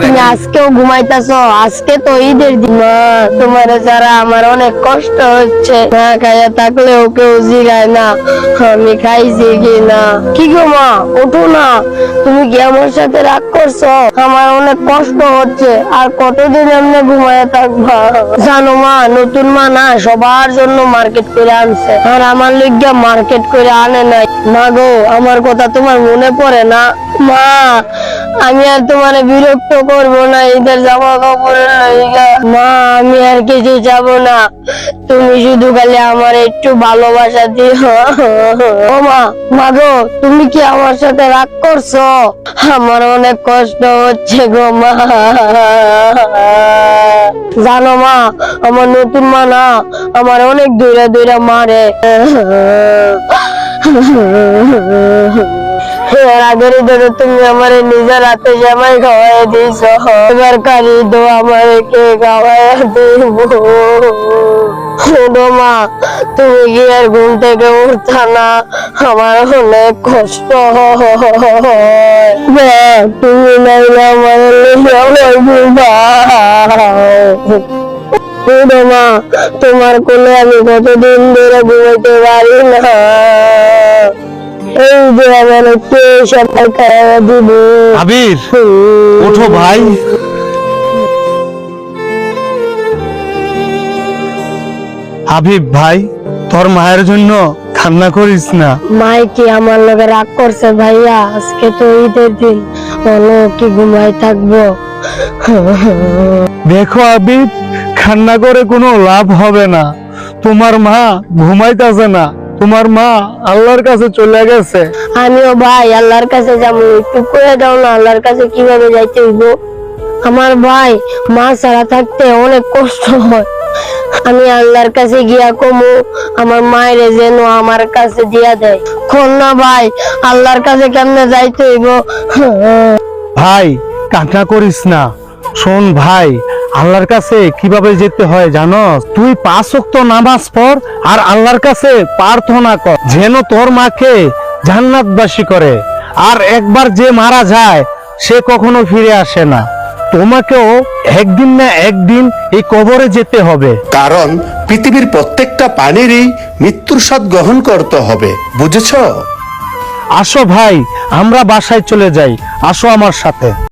তুমি আজকেও ঘুমাইতেছো? আজকে তো ঈদের দিন। মা, তোমার ছাড়া আমার অনেক কষ্ট হচ্ছে। না খাইয়া থাকলেও কেউ জিগায় না আমি খাইছি কি না। কি গো মা, ওঠো না। তুমি কি আমার সাথে রাগ করছো? আমার অনেক কষ্ট হচ্ছে। আর কতদিন এমনি ঘুমাইয়া থাকবা? জানো মা, নতুন মা না সবার জন্য মার্কেট করে আনছে, আর আমার লিগা মার্কেট করে আনে নাই। মা গো, আমার কথা তোমার মনে পড়ে না? মা, আমি আর তোমার বিরক্ত করবো না ঈদের জামা কাপড়ের লাইগা। মা, আমি আর কিছু চাবো না, তুমি শুধু খালি আমার একটু ভালোবাসা দিও। ও মা, মা গো, তুমি কি আমার সাথে রাগ করছো? আমার অনেক কষ্ট হচ্ছে গো মা। জানো মা, আমার নতুন মা না আমার অনেক দূরে দূরে মারে। এর আগের ঈদে তুমি আমার নিজের হাতে জামাই খাওয়াই দিছ, এবার কারি তো আমার কে খাওয়াই দিব? মা, তুমি কি আর ঘুম থেকে উঠতা না? আমার অনেক কষ্ট হয়। তুমি নাইলে আমার মা, তোমার কোলে আমি কতদিন ধরে ঘুমাইতে পারি না। এই যে আমার কে সবাই খাওয়া দিব। আবির, ওঠো ভাই। হাবিব ভাই, তোর মায়ের জন্য কান্না করিস না। মাই কি আমার লগে রাগ করছে ভাইয়া? আজকে তো ঈদের দিন, বলো কি ঘুমাই থাকবো? দেখো আবিব, কান্না করে কোনো লাভ হবে না। তোমার মা ঘুমাইতেছে না, তোমার মা আল্লাহর কাছে চলে গেছে। আমিও ভাই আল্লাহর কাছে যাবো, একটু করে দাও না। আল্লাহর কাছে কিভাবে যাইতে হইব? আমার ভাই মা ছাড়া থাকতে অনেক কষ্ট হয়। আমি আল্লাহর কাছে গিয়া কমু আমার মায়ের যেন আমার কাছে দিয়া দেয়। কোন না ভাই, আল্লাহর কাছে কেমনে যাইতে হইব? ভাই, কান্না করিস না। শোন ভাই, আল্লাহর কাছে কিভাবে যেতে হয় জানোস? তুই 5 ওয়াক্ত নামাজ পড় আর আল্লাহর কাছে প্রার্থনা কর যেন তোর মাকে জান্নাতবাসী করে। আর একবার যে মারা যায় সে কখনো ফিরে আসে না। তোমাকেও একদিন না একদিন এই কবরে যেতে হবে। কারণ পৃথিবীর প্রত্যেকটা প্রাণীরই মৃত্যুর স্বাদ গ্রহণ করতে হবে, বুঝেছো? আসো ভাই, আমরা বাসায় চলে যাই। আসো আমার সাথে।